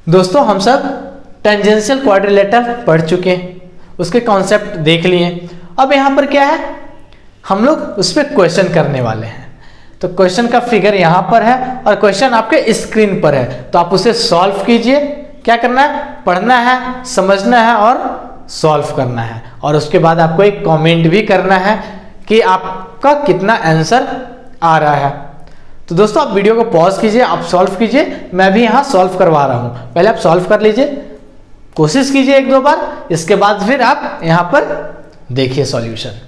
दोस्तों हम सब टेंजेंशियल क्वाड्रिलेटरल पढ़ चुके हैं, उसके कॉन्सेप्ट देख लिए। अब यहाँ पर क्या है, हम लोग उस पर क्वेश्चन करने वाले हैं। तो क्वेश्चन का फिगर यहाँ पर है और क्वेश्चन आपके स्क्रीन पर है, तो आप उसे सॉल्व कीजिए। क्या करना है, पढ़ना है, समझना है और सॉल्व करना है, और उसके बाद आपको एक कमेंट भी करना है कि आपका कितना आंसर आ रहा है। तो दोस्तों आप वीडियो को पॉज कीजिए, आप सॉल्व कीजिए, मैं भी यहाँ सॉल्व करवा रहा हूँ। पहले आप सॉल्व कर लीजिए, कोशिश कीजिए एक दो बार, इसके बाद फिर आप यहाँ पर देखिए सॉल्यूशन।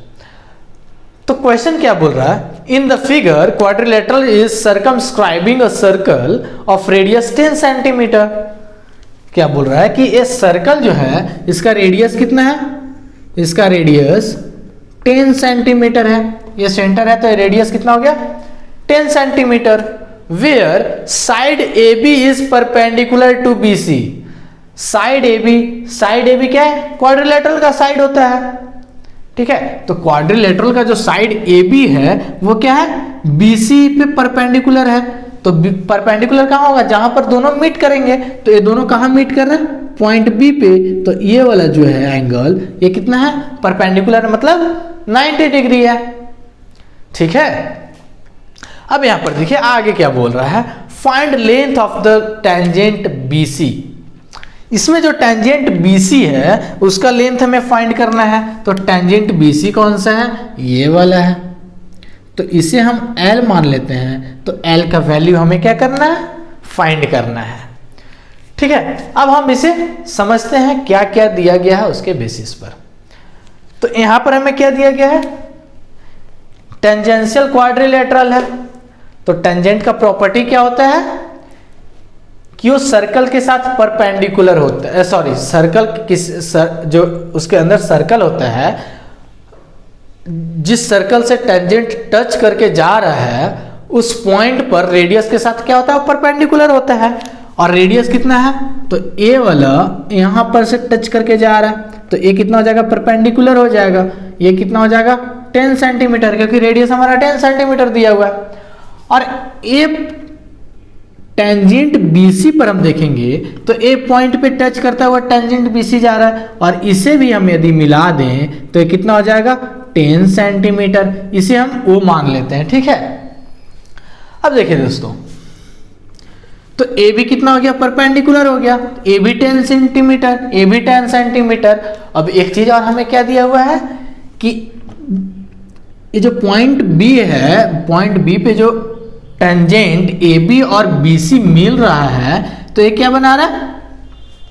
तो क्वेश्चन क्या बोल रहा है, in the figure quadrilateral is circumscribing a circle of radius 10 centimetre. क्या बोल रहा है कि ये सर्कल जो है इसका रेडियस कितना है, इसका रेडियस 10 सेंटीमीटर है। ये सेंटर है तो ये रेडियस कितना हो गया 10 centimetre. Where side A B is perpendicular to B C. Side A B क्या है, क्वाड्रिलेटरल का साइड होता है, ठीक है। तो क्वाड्रिलेटरल का जो साइड ए बी है वो क्या है, बी सी पे परपेंडिकुलर है। तो परपेंडिकुलर कहाँ होगा, जहां पर दोनों मीट करेंगे। तो ये दोनों कहाँ मीट कर रहे हैं, पॉइंट बी पे। तो ये वाला जो है एंगल ये कितना है, परपेंडिकुलर मतलब 90 डिग्री है, ठीक है। अब यहां पर देखिए आगे क्या बोल रहा है, find length of the tangent BC। इसमें जो टेंजेंट BC है उसका लेंथ हमें फाइंड करना है। तो टेंजेंट BC कौन सा है, ये वाला है, तो इसे हम L मान लेते हैं। तो L का वैल्यू हमें क्या करना है, फाइंड करना है, ठीक है। अब हम इसे समझते हैं क्या क्या दिया गया है उसके बेसिस पर। तो यहां पर हमें क्या दिया गया है, टेंजेंशियल क्वाड्रिलेटरल है। तो टेंजेंट का प्रॉपर्टी क्या होता है कि वो सर्कल के साथ परपेंडिकुलर होता है, सॉरी सर्कल जो उसके अंदर सर्कल होता है, जिस सर्कल से टेंजेंट टच करके जा रहा है उस पॉइंट पर रेडियस के साथ क्या होता है, परपेंडिकुलर होता है। और रेडियस कितना है, तो ए वाला यहां पर से टच करके जा रहा है, तो ये कितना हो जाएगा, परपेंडिकुलर हो जाएगा। ये कितना हो जाएगा 10 सेंटीमीटर, क्योंकि रेडियस हमारा 10 सेंटीमीटर दिया हुआ है। और ए टेंजेंट BC पर हम देखेंगे तो ए पॉइंट पे टच करता हुआ टेंजेंट BC जा रहा है, और इसे भी हम यदि मिला दें तो ये कितना हो जाएगा 10 सेंटीमीटर। इसे हम O मान लेते हैं, ठीक है। अब देखिए दोस्तों, तो ए भी कितना हो गया, परपेंडिकुलर हो गया। ए भी 10 सेंटीमीटर, ए भी 10 सेंटीमीटर। अब एक चीज और हमें क्या दिया हुआ है कि ये जो पॉइंट B है, पॉइंट B पे जो टेंजेंट AB और BC मिल रहा है, तो ये क्या बना रहा है,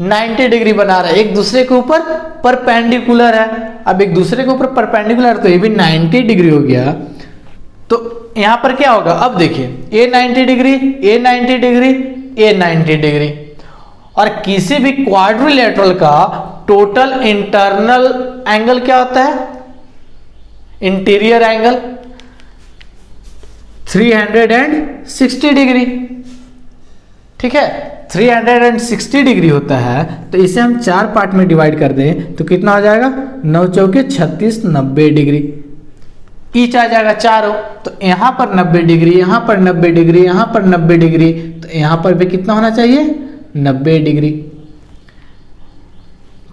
90 डिग्री बना रहा है, एक दूसरे के ऊपर परपेंडिकुलर है। अब एक दूसरे के ऊपर परपेंडिकुलर, तो ये भी 90 डिग्री हो गया। तो यहां पर क्या होगा, अब देखिए A 90 degree, A 90 degree, A 90 degree. और किसी भी क्वाड्रिलेटरल का टोटल इंटरनल एंगल क्या होता है, इंटीरियर एंगल 360 डिग्री, ठीक है। 360 डिग्री होता है। तो इसे हम 4 पार्ट में डिवाइड कर दें तो कितना हो जाएगा, 9 चौके 36, 90 डिग्री ईच आ जाएगा चारों। तो यहां पर 90 डिग्री, यहां पर 90 डिग्री, यहां पर 90 डिग्री, तो यहां पर भी कितना होना चाहिए, 90 डिग्री।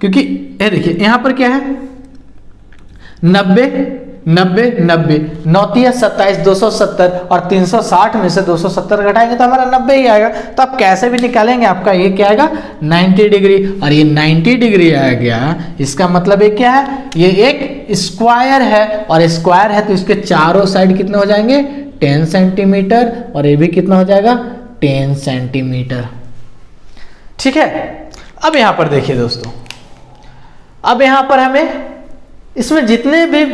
क्योंकि ये देखिए यहां पर क्या है, 90 90 90, 9 × 27, 270, और 360 में से 270 घटाएंगे तो हमारा 90 ही आएगा। तो आप कैसे भी निकालेंगे आपका ये क्या आएगा, 90 डिग्री। और ये 90 डिग्री आ गया, इसका मतलब ये क्या है, ये एक स्क्वायर है, और स्क्वायर है तो इसके चारों साइड कितने हो जाएंगे, 10 सेंटीमीटर, और ये भी कितना हो जाएगा 10 सेंटीमीटर, ठीक है। अब यहां पर देखिए दोस्तों, अब यहां पर हमें इसमें जितने भी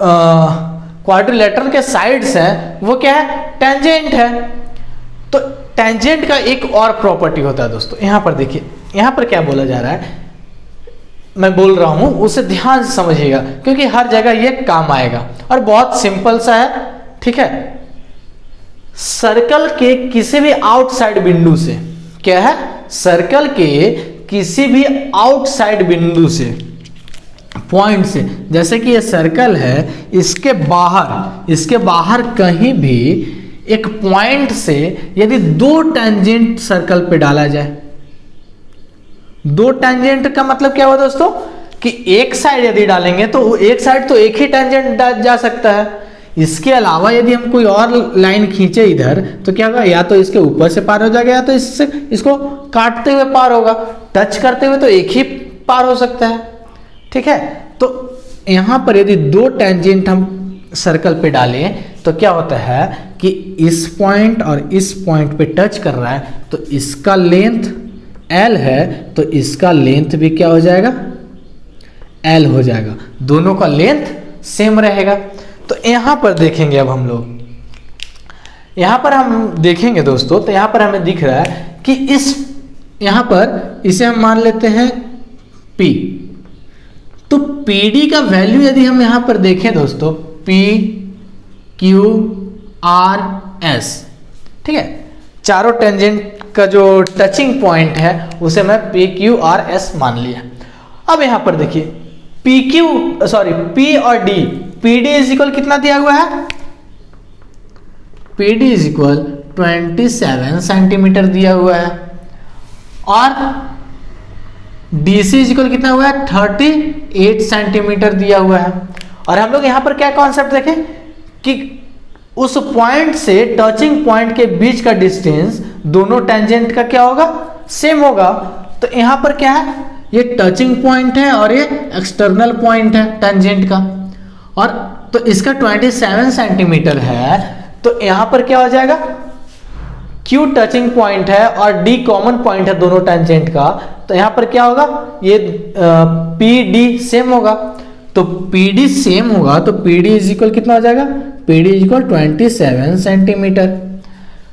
क्वाड्रिलेटरल के साइड्स हैं वो क्या है, टेंजेंट है। तो टेंजेंट का एक और प्रॉपर्टी होता है दोस्तों, यहां पर देखिए, यहां पर क्या बोला जा रहा है, मैं बोल रहा हूं उसे ध्यान से समझिएगा, क्योंकि हर जगह ये काम आएगा और बहुत सिंपल सा है, ठीक है। सर्कल के किसी भी आउटसाइड बिंदु से, क्या है, सर्कल के किसी भी आउटसाइड बिंदु से, पॉइंट से, जैसे कि ये सर्कल है, इसके बाहर कहीं भी एक पॉइंट से यदि 2 टेंजेंट सर्कल पे डाला जाए, दो टेंजेंट का मतलब क्या हुआ दोस्तों कि एक साइड यदि डालेंगे तो एक साइड तो एक ही टेंजेंट जा सकता है, इसके अलावा यदि हम कोई और लाइन खींचे इधर तो क्या होगा, या तो इसके ऊपर से पार हो जाएगा या तो इससे इसको काटते हुए पार होगा, टच करते हुए तो एक ही पार हो सकता है। ठीक है, तो यहां पर यदि दो टेंजेंट हम सर्कल पे डालें तो क्या होता है कि इस पॉइंट और इस पॉइंट पे टच कर रहा है तो इसका लेंथ L है तो इसका लेंथ भी क्या हो जाएगा, L हो जाएगा, दोनों का लेंथ सेम रहेगा। तो यहां पर देखेंगे, अब हम लोग यहां पर हम देखेंगे दोस्तों, तो यहां पर हमें दिख रहा है कि इस यहां पर इसे हम मान लेते हैं P, तो PD का वैल्यू यदि हम यहां पर देखें दोस्तों P Q R S, ठीक है, चारों टेंजेंट का जो टचिंग पॉइंट है उसे मैं P Q R S मान लिया। अब यहां पर देखिए P और D, PD इज इक्वल कितना दिया हुआ है, PD इज इक्वल 27 सेंटीमीटर दिया हुआ है और DC इज इक्वल कितना हुआ है 38 सेंटीमीटर दिया हुआ है। और हम लोग यहां पर क्या कॉन्सेप्ट देखें कि उस पॉइंट से टचिंग पॉइंट के बीच का डिस्टेंस दोनों टेंजेंट का क्या होगा, सेम होगा। तो यहां पर क्या है, ये टचिंग पॉइंट है और ये एक्सटर्नल पॉइंट है टेंजेंट का, और तो इसका 27 सेंटीमीटर है, तो यहां पर क्या हो जाएगा, Q टचिंग पॉइंट है और D कॉमन पॉइंट है दोनों टेंजेंट का, तो यहां पर क्या होगा, ये PD सेम होगा। तो PD सेम होगा तो PD इज इक्वल कितना हो जाएगा, PD इज इक्वल 27 सेंटीमीटर।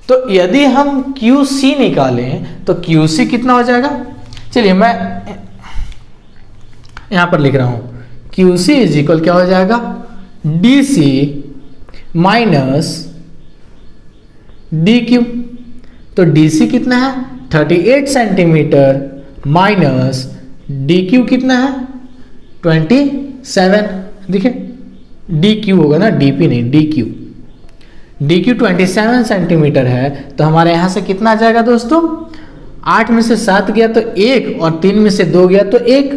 तो यदि हम QC निकालें तो QC कितना हो जाएगा, चलिए मैं यहां पर लिख रहा हूं, QC इज इक्वल क्या हो जाएगा, DC माइनस DQ। तो DC कितना है 38 सेंटीमीटर माइनस DQ कितना है 27, देखिए DQ होगा ना, DP नहीं, DQ 27 सेंटीमीटर है। तो हमारे यहां से कितना आ जाएगा दोस्तों, 8 में से 7 गया तो 1 और 3 में से 2 गया तो 1,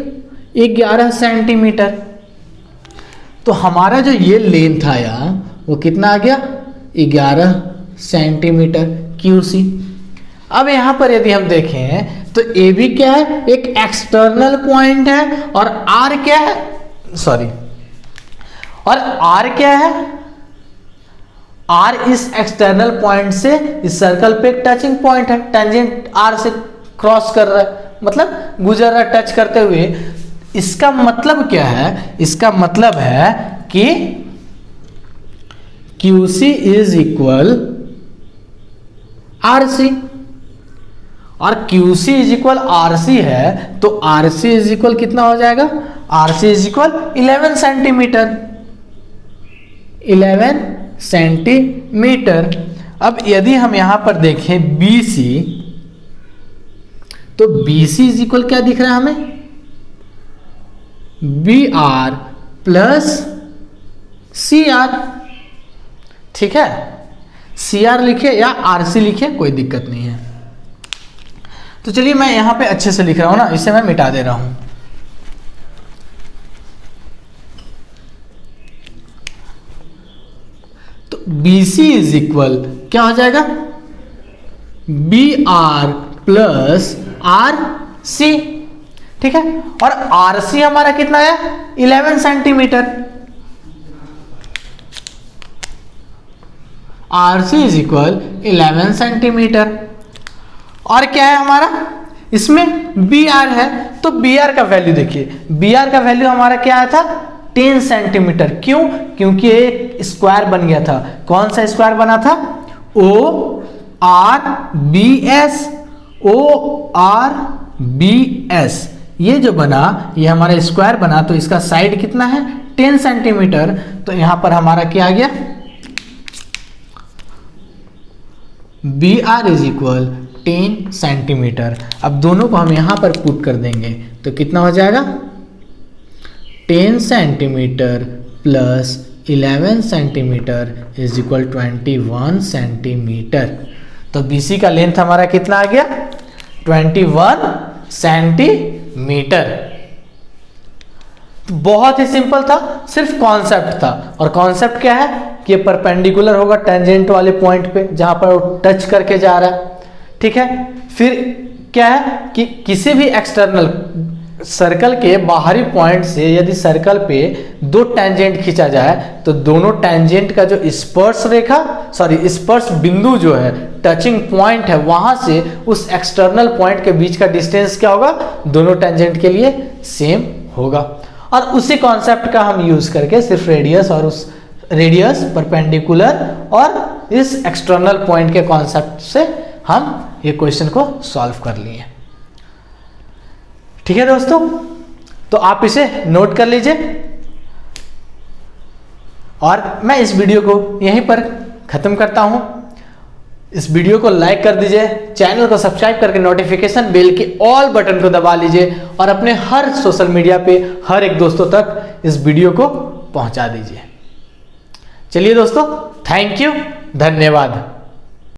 11 सेंटीमीटर। तो हमारा जो ये लेंथ आया वो कितना आ गया, 11 सेंटीमीटर QC। अब यहां पर यदि हम देखें तो AB क्या है, एक एक्सटर्नल पॉइंट है और R क्या है, और R क्या है, R इस एक्सटर्नल पॉइंट से इस सर्कल पे एक टचिंग पॉइंट है, टेंजेंट R से क्रॉस कर रहा है, मतलब गुजर रहा है टच करते हुए। इसका मतलब क्या है, इसका मतलब है कि QC इज इक्वल RC, और QC इज इक्वल RC है तो RC इज इक्वल कितना हो जाएगा, RC is equal 11 centimetre, 11 centimetre. अब यदि हम यहां पर देखें BC, तो BC इज इक्वल क्या दिख रहा है हमें, BR प्लस CR, ठीक है, CR लिखे या RC लिखे कोई दिक्कत नहीं है। तो चलिए मैं यहां पे अच्छे से लिख रहा हूं ना, इसे मैं मिटा दे रहा हूं। तो BC इज इक्वल क्या हो जाएगा, BR प्लस RC, ठीक है, और RC हमारा कितना है 11 centimetre, RC is equal 11 centimetre. और क्या है हमारा, इसमें BR है, तो BR का वैल्यू देखिए, BR का वैल्यू हमारा क्या आया था 10 सेंटीमीटर। क्यों, क्योंकि एक स्क्वायर बन गया था। कौन सा स्क्वायर बना था, ORBS, ये जो बना ये हमारा स्क्वायर बना, तो इसका साइड कितना है 10 सेंटीमीटर। तो यहां पर हमारा क्या आ गया, BR इज इक्वल 10 सेंटीमीटर। अब दोनों को हम यहां पर पुट कर देंगे तो कितना हो जाएगा, 10 centimetre plus 11 centimetre is equal 21 centimetre. तो BC का लेंथ हमारा कितना आ गया 21 सेंटीमीटर। तो बहुत ही सिंपल था, सिर्फ कॉन्सेप्ट था। और कॉन्सेप्ट क्या है कि ये परपेंडिकुलर होगा टेंजेंट वाले पॉइंट पे जहां पर वो टच करके जा रहा है, ठीक है। फिर क्या है कि किसी भी एक्सटर्नल सर्कल के बाहरी पॉइंट से यदि सर्कल पे दो टेंजेंट खींचा जाए तो दोनों टेंजेंट का जो स्पर्श रेखा स्पर्श बिंदु जो है, टचिंग पॉइंट है, वहां से उस एक्सटर्नल पॉइंट के बीच का डिस्टेंस क्या होगा, दोनों टेंजेंट के लिए सेम होगा। और उसी कॉन्सेप्ट का हम यूज करके सिर्फ रेडियस और उस रेडियस परपेंडिकुलर और इस एक्सटर्नल पॉइंट के कॉन्सेप्ट से हम ये क्वेश्चन को सॉल्व कर लिए। ठीक है दोस्तों, तो आप इसे नोट कर लीजिए और मैं इस वीडियो को यहीं पर खत्म करता हूं। इस वीडियो को लाइक कर दीजिए, चैनल को सब्सक्राइब करके नोटिफिकेशन बेल के ऑल बटन को दबा लीजिए और अपने हर सोशल मीडिया पे हर एक दोस्तों तक इस वीडियो को पहुंचा दीजिए। चलिए दोस्तों, थैंक यू, धन्यवाद।